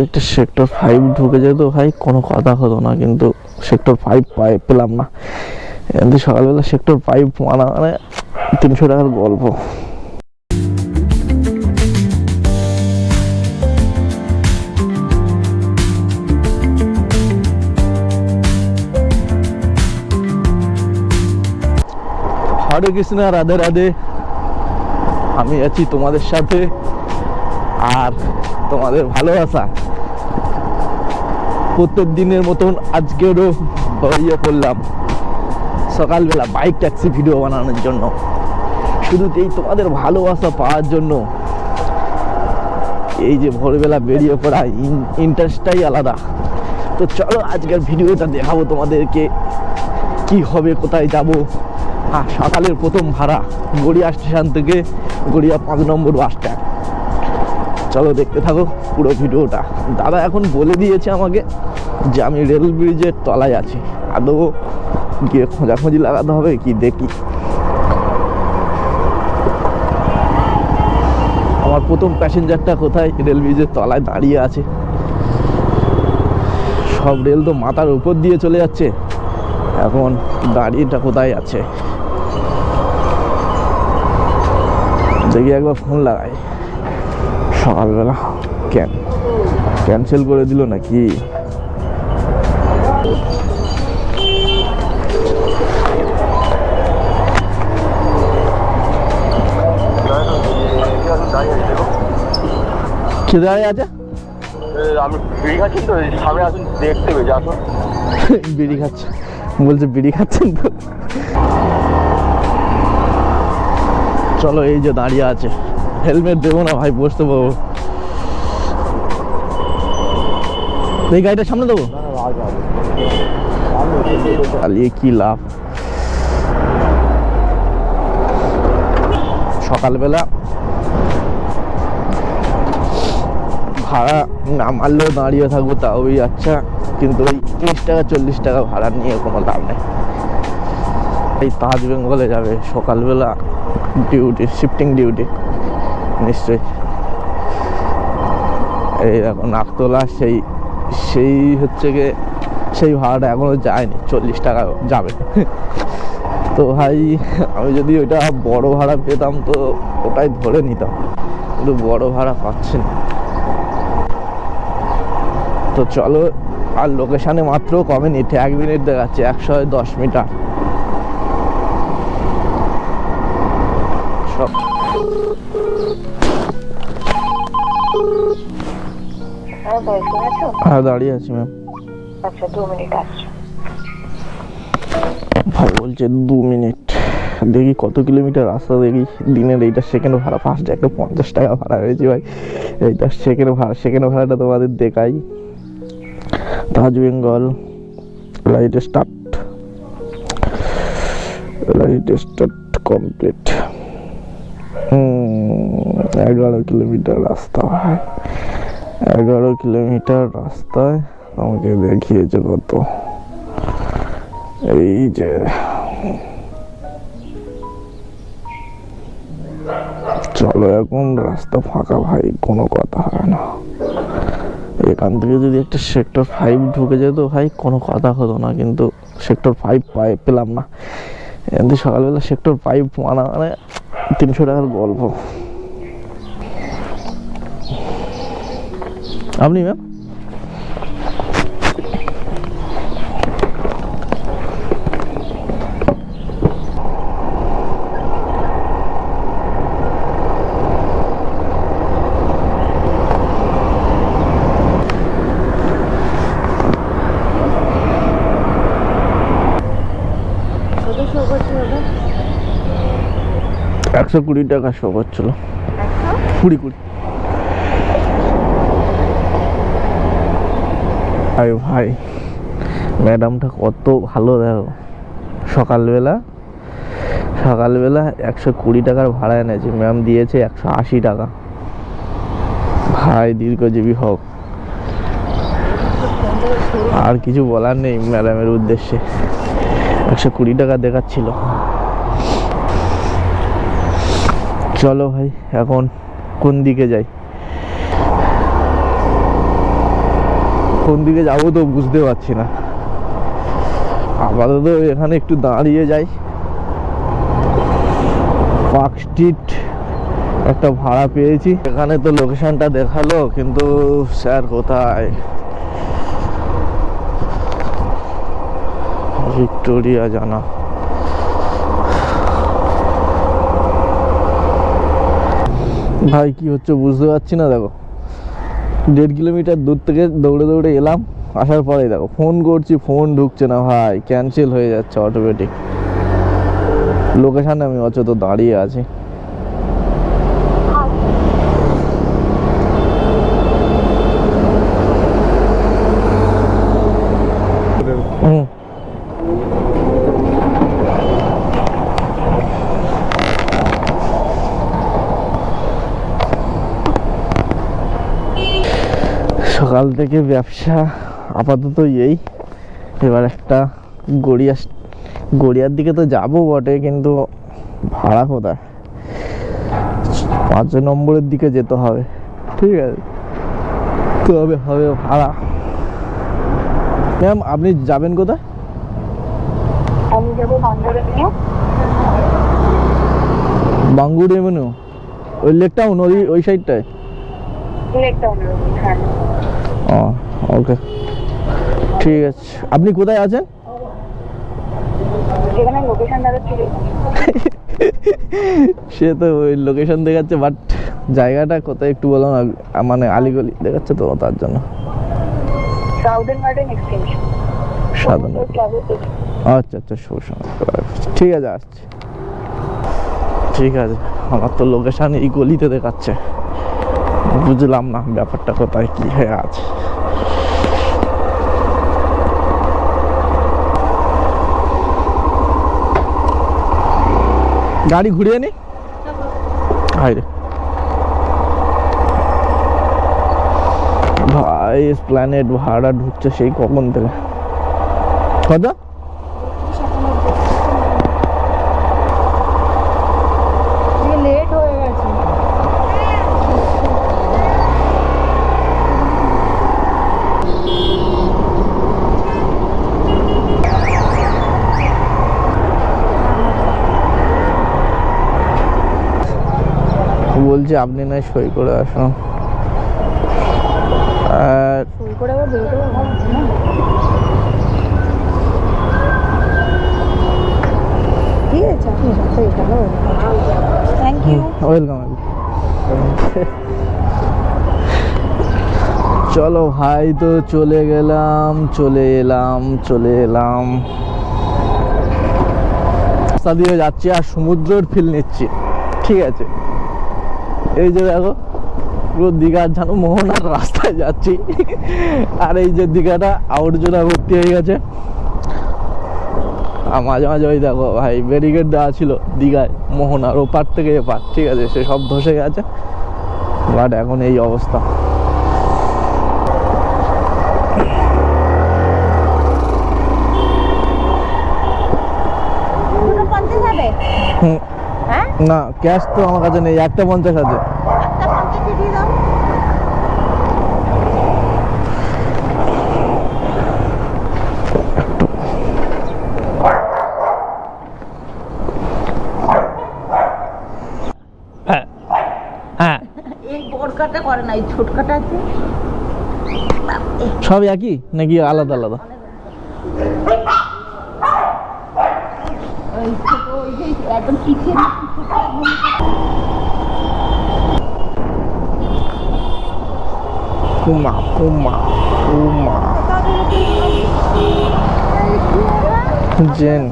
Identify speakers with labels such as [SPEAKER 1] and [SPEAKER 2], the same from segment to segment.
[SPEAKER 1] একটা সেক্টর 5 ঢুকে যেত ভাই, কোনো কথা হতো না, কিন্তু সেক্টর 5 পেলাম না। কিন্তু সকালবেলা সেক্টর 5 মানা মানে 300 টাকার গল্প। হরে কৃষ্ণ, রাধে রাধে। আমি আছি তোমাদের সাথে, আর তোমাদের ভালোবাসা প্রত্যেক দিনের মতন আজকেরও বেরিয়ে পড়লাম সকালবেলা বাইক ট্যাক্সি ভিডিও বানানোর জন্য, শুধু এই তোমাদের ভালোবাসা পাওয়ার জন্য। এই যে ভোরবেলা বেরিয়ে পড়া ইন্টারেস্টটাই আলাদা। তো চলো আজকের ভিডিওটা দেখাবো তোমাদেরকে, কি হবে, কোথায় যাব। সকালের প্রথম ভাড়া গড়িয়া স্টেশন থেকে গড়িয়া 5 নম্বর বাস স্ট্যান্ড। চলো দেখতে থাকো পুরো ভিডিওটা। দাদা এখন বলে দিয়েছে আমাকে যে আমি রেল ব্রিজের তলায় আছি, আদৌ গিয়ে খোঁজাখুঁজি লাগাতে হবে কি দেখি। আমার প্রথম প্যাসেঞ্জারটা কোথায় রেল ব্রিজের তলায় দাঁড়িয়ে আছে। সব রেল তো মাথার উপর দিয়ে চলে যাচ্ছে, এখন দাঁড়িয়েটা কোথায় আছে দেখি, একবার ফোন লাগাই। সকালবেলা ক্যান্সেল করে দিল নাকি? কে দাঁড়িয়ে আছে?
[SPEAKER 2] আমি বিড়ি খাচ্ছি তো, সামনে আসুন, দেখতে পেয়েছি, আসুন।
[SPEAKER 1] বিড়ি খাচ্ছে বলছে, বিড়ি খাচ্ছেন তো? চলো, এই যে দাঁড়িয়ে আছে। হেলমেট দেবো না ভাই, বসতে পারবো। এই গাড়িটার সামনে দেবো, চালিয়ে কি লাভ। সকালবেলা ভাড়া না মারলেও দাঁড়িয়ে থাকবো, তাও আচ্ছা, কিন্তু ওই 30 টাকা 40 টাকা ভাড়া নিয়ে কোনো লাভ নেই। এই তাজ বেঙ্গলে যাবে সকালবেলা, ডিউটি, শিফটিং ডিউটি নিশ্চয়ই। এই এখন নাকতলা সেই হচ্ছে গিয়ে সেই ভাড়াটা এখনো যায়নি, 40 টাকা যাবে। তো ভাই আমি যদি ওইটা বড় ভাড়া পেতাম তো ওটাই ধরে নিতাম, কিন্তু বড় ভাড়া পাচ্ছি না। তো চলো, আর লোকেশানে মাত্র কমে নিতে 1 মিনিট দেখাচ্ছে, 110 মিটার। সব হ্যাঁ দাঁড়িয়ে আছি ম্যাম।
[SPEAKER 3] আচ্ছা 2 মিনিট আসছে।
[SPEAKER 1] ভাই বলছে 2 মিনিট। দেখি কত কিলোমিটার রাস্তা, দেখি। দিনের এইটা সেকেন্ড ভাড়া, ফার্স্ট একটা 50 টাকা ভাড়া হয়েছে ভাই। এইটা সেকেন্ড ভাড়াটা তোমাদের দেখাই। Taj Bengal, light start complete. 11 kilometre রাস্তা ভাই, 11 কিলোমিটার রাস্তায় আমাকে দেখিয়েছে কত। এই যে চলো, এখন রাস্তা ফাঁকা ভাই, কোনো কথা হয় না। এখান থেকে যদি একটা সেক্টর 5 ঢুকে যেত ভাই, কোনো কথা হতো না, কিন্তু সেক্টর 5 পেলাম না। কিন্তু সকালবেলা সেক্টর 5 মানা মানে 300 টাকার গল্প। আপনি ম্যাম?
[SPEAKER 3] কত
[SPEAKER 1] 120 টাকা শো করছিল। 20 ভাই ম্যাডামটা কত ভালো, দেখো। সকালবেলা 120 টাকার ভাড়া এনেছে, ম্যাম দিয়েছে 180 টাকা। ভাই দীর্ঘজীবী হোক, আর কিছু বলার নেই ম্যাডামের উদ্দেশ্যে। 120 টাকা দেখাচ্ছিল। চলো ভাই, এখন কোন দিকে যাই? কোন দিকে যাবো তো বুঝতে পারছি না। আপাতত এখানে একটু দাঁড়িয়ে যাই। পার্ক স্ট্রিট একটা ভাড়া পেয়েছি, এখানে তো লোকেশনটা দেখালো, কিন্তু স্যার কোথায়? ভিক্টোরিয়া জানা। ভাই কি হচ্ছে বুঝতে পারছি না। দেখো 1.5 কিলোমিটার দূর থেকে দৌড়ে দৌড়ে এলাম, আসার পরেই দেখো ফোন করছি, ফোন ঢুকছে না ভাই, ক্যান্সেল হয়ে যাচ্ছে অটোমেটিক। লোকেশানে আমি অচেত দাঁড়িয়ে আছি। হুম, সকাল থেকে ব্যবসা আপাতত এই। এবার একটা গড়িয়ার দিকে তো যাবো বটে, কিন্তু ভাড়া কোথায়? 5 নম্বরের দিকে যেতে হবে, ঠিক আছে? তবে হবে ভাড়া। ম্যাম আপনি যাবেন কোথায়?
[SPEAKER 3] আমি যাবো বাঙ্গুরে নিয়ে।
[SPEAKER 1] বাঙ্গুর এভিনিউ, ওই লেক টাউন, ওই সাইডটায়?
[SPEAKER 3] লেক টাউনের ওখানে, হ্যাঁ।
[SPEAKER 1] ও ওকে, ঠিক আছে। আপনি কোথায় আছেন?
[SPEAKER 3] যেখানে লোকেশন দেখাচ্ছিল।
[SPEAKER 1] সে তো ওই লোকেশন দেখাচ্ছে, বাট জায়গাটা কোথায় একটু বলো না। মানে আলিগলি দেখাচ্ছে তো, তার জন্য।
[SPEAKER 3] Southern garden extension.
[SPEAKER 1] সাধারণ। আচ্ছা আচ্ছা, ঠিক আছে, আসছি। ঠিক আছে, আমার তো লোকেশন এই গলিতে দেখাচ্ছে, বুঝলাম না ব্যাপারটা কোথায় কি হয়ে আছে। গাড়ি ঘুরিয়ে নি হাইরে ভাই। প্ল্যানেট ভাড়া ঢুকছে সেই কখন থেকে। কত?
[SPEAKER 3] লেট হয়ে গেছে।
[SPEAKER 1] বলছি আপনি নাই সই করে আসুন।
[SPEAKER 3] সই করে আবার বেরোতে পারবো না। ঠিক আছে, আপনি সই ভালো। Thank you.
[SPEAKER 1] ওয়েলকাম। চলো ভাই, তো চলে এলাম। রাস্তা দিয়ে যাচ্ছি আর সমুদ্রের ফিল নিচ্ছি, ঠিক আছে? এই যে দেখো পুরো দীঘার যেন মোহনার রাস্তায় যাচ্ছি। আর এই যে দীঘাটা আবর্জনা ভর্তি হয়ে গেছে। আর মাঝে মাঝে ওই দেখো ভাই ব্যারিকেড দেওয়া ছিল দীঘায়, মোহনার ওপার থেকে এপার, ঠিক আছে? সে সব ধসে গেছে, বাট এখন এই অবস্থা। হুম, না ক্যাশ তো আমার কাছে নেই, 1.50 আছে। হ্যাঁ,
[SPEAKER 4] এই বড়কাটা করে না, এই ছোটকাটা আছে।
[SPEAKER 1] সব একই নাকি আলাদা আলাদা?
[SPEAKER 4] ওই ছোট, ওই যে একদম পিঠে
[SPEAKER 1] উমা জেন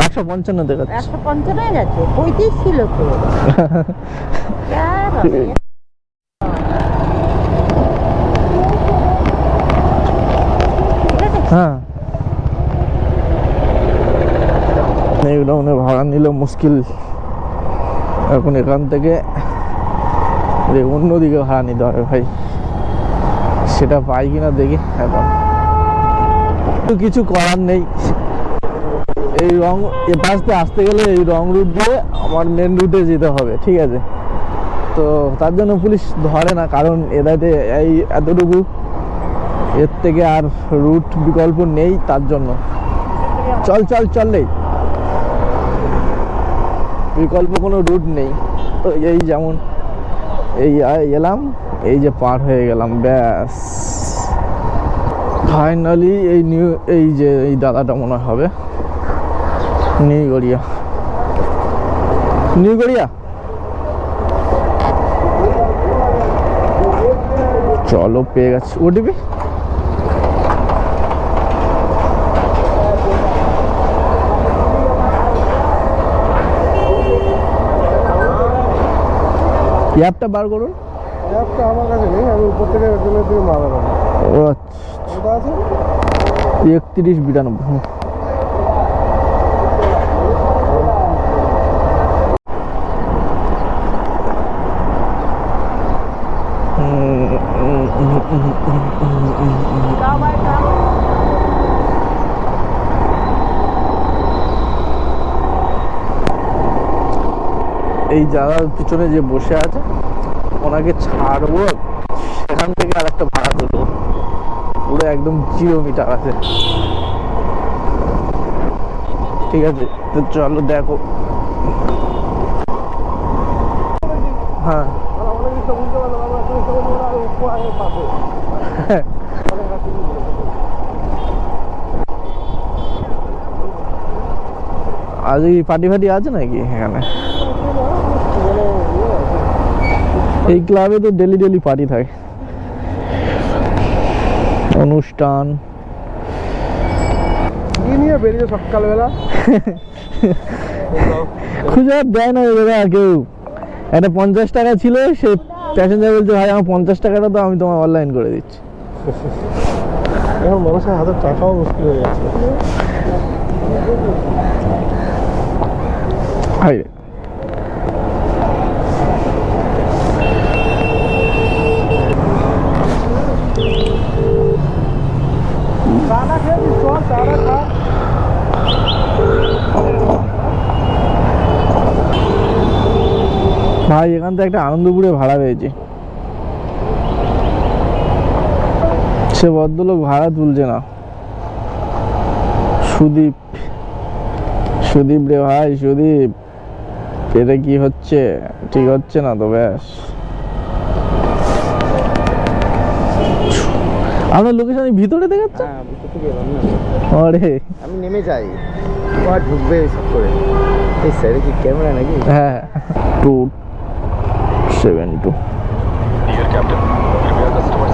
[SPEAKER 1] 155 দেখাচ্ছে।
[SPEAKER 4] 150 হয়ে গেছে, 35 ছিল তো।
[SPEAKER 1] হ্যাঁ, এই রাউন্ডে ভাড়া নিল মুশকিল। এখন এখান থেকে অন্যদিকে ভাড়া নিতে হবে ভাই, সেটা পাই কিনা দেখি। এখন কিছু করার নেই, এই এ পাশে আসতে গেলে এই রং রুট দিয়ে আমার মেন রুটে যেতে হবে, ঠিক আছে? তো তার জন্য পুলিশ ধরে না, কারণ এদাতে এই এতটুকু, এর থেকে আর রুট বিকল্প নেই, তার জন্য চল চল চললেই, বিকল্প কোনো রুট নেই। তো এই যেমন এই এলাম, এই যে পার হয়ে গেলাম, ব্যাস ফাইনালি এই নিউ, এই যে এই দাদাটা মনে হবে নিউ গড়িয়া, নিউ গড়িয়া। চলো পেয়ে গেছি ওটিপি। অ্যাপটা বার করুন।
[SPEAKER 5] অ্যাপটা আমার কাছে নেই, আমি উপর থেকে একজনের দিকে মারালাম।
[SPEAKER 1] ও আচ্ছা,
[SPEAKER 5] ওটা আছে
[SPEAKER 1] 3192। এই জায়গার পিছনে যে বসে আছে ওনাকে ছাড়বো, সেখান থেকে আর একটা ভাড়া তুলবো, পুরো একদম 0 মিটার আছে। ঠিক আছে, তো চলো দেখো। হ্যাঁ আজ এই পার্টি ফাটি আছে নাকি এখানে? এই ক্লাবে তো ডেলি ডেলি পার্টি থাকে, অনুষ্ঠান।
[SPEAKER 5] কি নিয়ে বেরিয়ে সকালবেলা
[SPEAKER 1] খুঁজে আর দেয় না দাদা কেউ। একটা 50 টাকা ছিল, সে প্যাসেঞ্জার বলছে ভাই আমার 50 টাকাটা তো আমি তোমার অনলাইন করে দিচ্ছি।
[SPEAKER 5] এখন মানুষের হাতে টাকাও মুশকিল হয়ে যাচ্ছে।
[SPEAKER 1] হাই
[SPEAKER 5] চাটা খেয়েছিস? চল চাটা খা।
[SPEAKER 1] ভাই এখান থেকে একটা আনন্দপুরে ভাড়া পেয়েছি, সে ভদ্রলোক ভাড়া তুলছে না। সুদীপ, সুদীপ রে ভাই, সুদীপ, এটা কি হচ্ছে? ঠিক হচ্ছে না তো। ব্যাস আপনার লোকেশন ভিতরে দেখাচ্ছে।
[SPEAKER 5] হ্যাঁ ভিতর থেকে এলাম না,
[SPEAKER 1] আরে
[SPEAKER 5] আমি নেমে যাই, তোমার ঢুকবে সব করে। এই স্যার কি ক্যামেরা নাকি?
[SPEAKER 1] হ্যাঁ 272